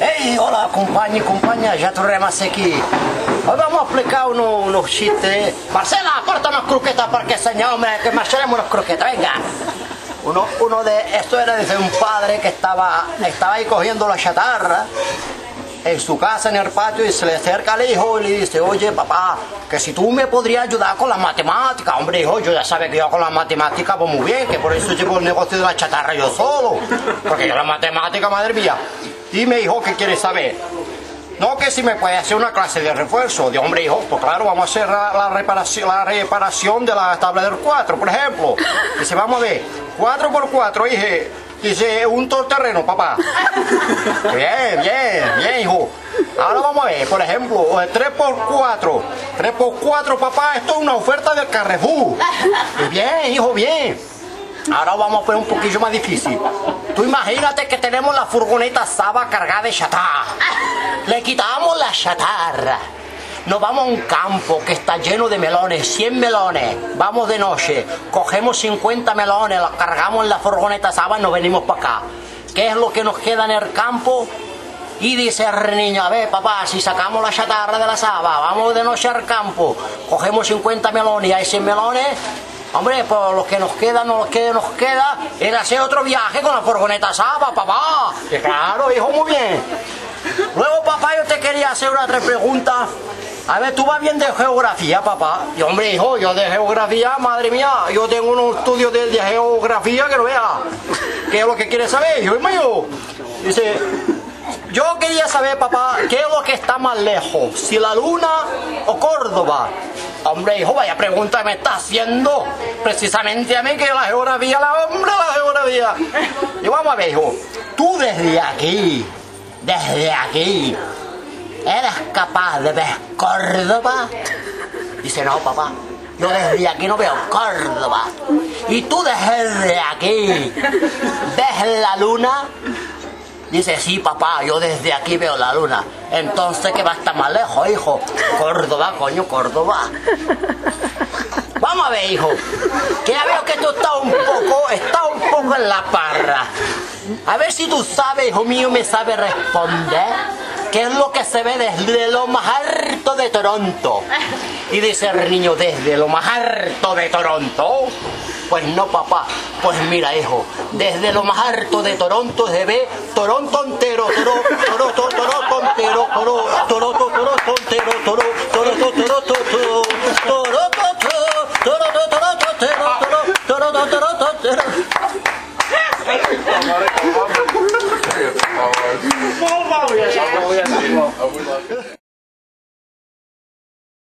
Hey, hola, compañía, ya tornamos aquí. Hoy vamos a aplicar unos chistes. Marcela, corta unas croquetas para que señor, hombre, que marcharemos unas croquetas, venga. Esto era de un padre que estaba ahí cogiendo la chatarra en su casa, en el patio, y se le acerca al hijo y le dice: oye, papá, que si tú me podrías ayudar con las matemáticas. Hombre, hijo, yo ya sabes que yo con las matemáticas voy muy bien, que por eso llevo el negocio de la chatarra yo solo, porque yo la matemática, madre mía. Dime, hijo, ¿qué quieres saber? No, que si me puede hacer una clase de refuerzo. De hombre, hijo, pues claro, vamos a hacer la reparación de la tabla del 4, por ejemplo. Dice, vamos a ver, 4 por 4, dije, dice, un todoterreno, papá. Bien, hijo. Ahora vamos a ver, por ejemplo, 3 por 4. 3 por 4, papá, esto es una oferta del Carrefour. Bien, hijo, bien. Ahora vamos a poner un poquillo más difícil. Tú imagínate que tenemos la furgoneta Saba cargada de chatarra. Le quitamos la chatarra. Nos vamos a un campo que está lleno de melones, 100 melones. Vamos de noche, cogemos 50 melones, los cargamos en la furgoneta Saba y nos venimos para acá. ¿Qué es lo que nos queda en el campo? Y dice el niño, a ver, papá, si sacamos la chatarra de la Saba, vamos de noche al campo, cogemos 50 melones y hay 100 melones. Hombre, pues lo que nos queda es hacer otro viaje con la furgoneta Saba, papá. Que claro, hijo, muy bien. Luego, papá, yo te quería hacer una otra pregunta. A ver, ¿tú vas bien de geografía, papá? Y hombre, hijo, yo de geografía, madre mía, yo tengo unos estudios de geografía que no veas. ¿Qué es lo que quieres saber, hijo mío? Dice, yo quería saber, papá, ¿qué es lo que está más lejos? ¿Si la Luna o Córdoba? Hombre, hijo, vaya pregunta me está haciendo precisamente a mí, que la geografía. Y vamos a ver, hijo, tú desde aquí, ¿eres capaz de ver Córdoba? Dice, no, papá, yo desde aquí no veo Córdoba. ¿Y tú desde aquí ves la Luna? Dice, sí, papá, yo desde aquí veo la Luna. Entonces, ¿qué va a estar más lejos, hijo? Córdoba, coño, Córdoba. Vamos a ver, hijo, que ya veo que tú estás un poco en la parra. A ver si tú sabes, hijo mío, me sabes responder qué es lo que se ve desde lo más alto de Toronto. Y dice el niño, ¿desde lo más alto de Toronto? Pues no, papá, pues mira, hijo, desde lo más alto de Toronto se ve Toronto entero, Toronto entero, Toronto entero.